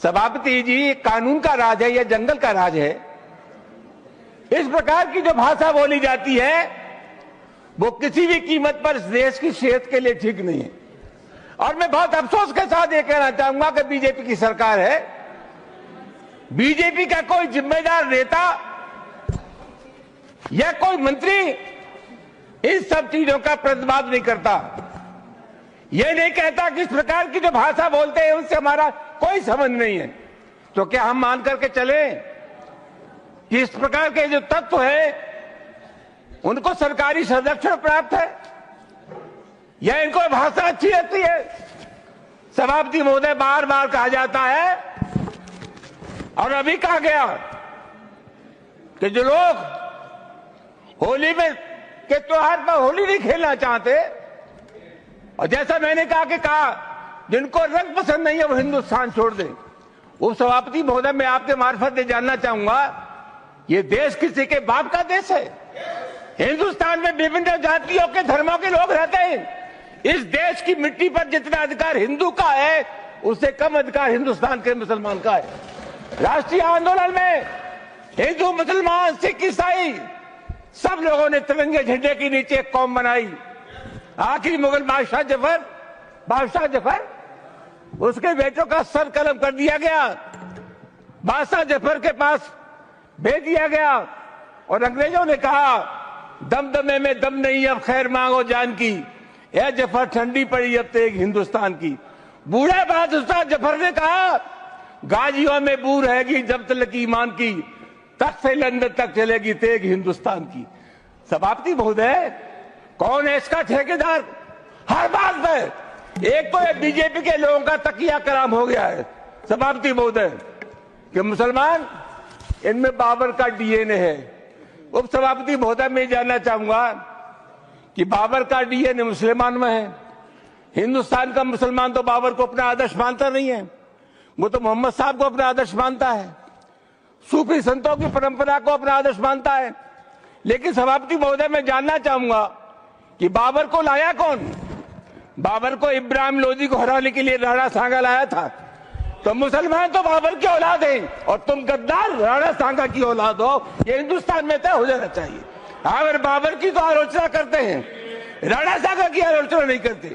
सभापति जी, कानून का राज है या जंगल का राज है? इस प्रकार की जो भाषा बोली जाती है वो किसी भी कीमत पर इस देश की सेहत के लिए ठीक नहीं है। और मैं बहुत अफसोस के साथ ये कहना चाहूंगा कि बीजेपी की सरकार है, बीजेपी का कोई जिम्मेदार नेता या कोई मंत्री इन सब चीजों का प्रतिवाद नहीं करता। यह नहीं कहता कि इस प्रकार की जो भाषा बोलते हैं उनसे हमारा कोई संबंध नहीं है। तो क्या हम मान करके चले कि इस प्रकार के जो तत्व है उनको सरकारी संरक्षण प्राप्त है या इनको भाषा अच्छी आती है? सभापति महोदय, बार बार कहा जाता है और अभी कहा गया कि जो लोग होली में के त्योहार पर होली नहीं खेलना चाहते, और जैसा मैंने कहा जिनको रंग पसंद नहीं है वो हिंदुस्तान छोड़ दें। उप सभापति महोदय, मैं आपके मार्फत से जानना चाहूंगा, ये देश किसी के बाप का देश है? हिंदुस्तान में विभिन्न जातियों के धर्मों के लोग रहते हैं। इस देश की मिट्टी पर जितना अधिकार हिंदू का है उससे कम अधिकार हिंदुस्तान के मुसलमान का है। राष्ट्रीय आंदोलन में हिंदू, मुसलमान, सिख, ईसाई सब लोगों ने तिरंगे झंडे के नीचे एक कौम बनाई। आखिरी मुगल बादशाह जफर उसके बेटों का सर कलम कर दिया गया, बादशाह जफर के पास भेज दिया गया और अंग्रेजों ने कहा दमदमे में दम नहीं, अब खैर मांगो जान की, यह जफर ठंडी पड़ी अब तेग हिंदुस्तान की। बूढ़े बादशाह जफर ने कहा गाजियों में बू रहेगी जब तक ईमान की, तक से लंदन तक चलेगी तेग हिंदुस्तान की। सभापति महोदय, कौन है इसका ठेकेदार? हर बात में एक तो ये बीजेपी के लोगों का तकिया कलाम हो गया है सभापति महोदय कि मुसलमान, इनमें बाबर का डीएनए है। उप सभापति महोदय, मैं जानना चाहूंगा कि बाबर का डीएनए मुसलमान में है। हिंदुस्तान का मुसलमान तो बाबर को अपना आदर्श मानता नहीं है, वो तो मोहम्मद साहब को अपना आदर्श मानता है, सूफी संतों की परंपरा को अपना आदर्श मानता है। लेकिन सभापति महोदय, मैं जानना चाहूंगा कि बाबर को लाया कौन? बाबर को इब्राहिम लोदी को हराने के लिए राणा सांगा लाया था। तो मुसलमान तो बाबर की औलाद है और तुम गद्दार राणा सांगा की औलाद हो, ये हिंदुस्तान में तय हो जाना चाहिए। अगर बाबर की तो आलोचना करते हैं, राणा सांगा की आलोचना नहीं करते।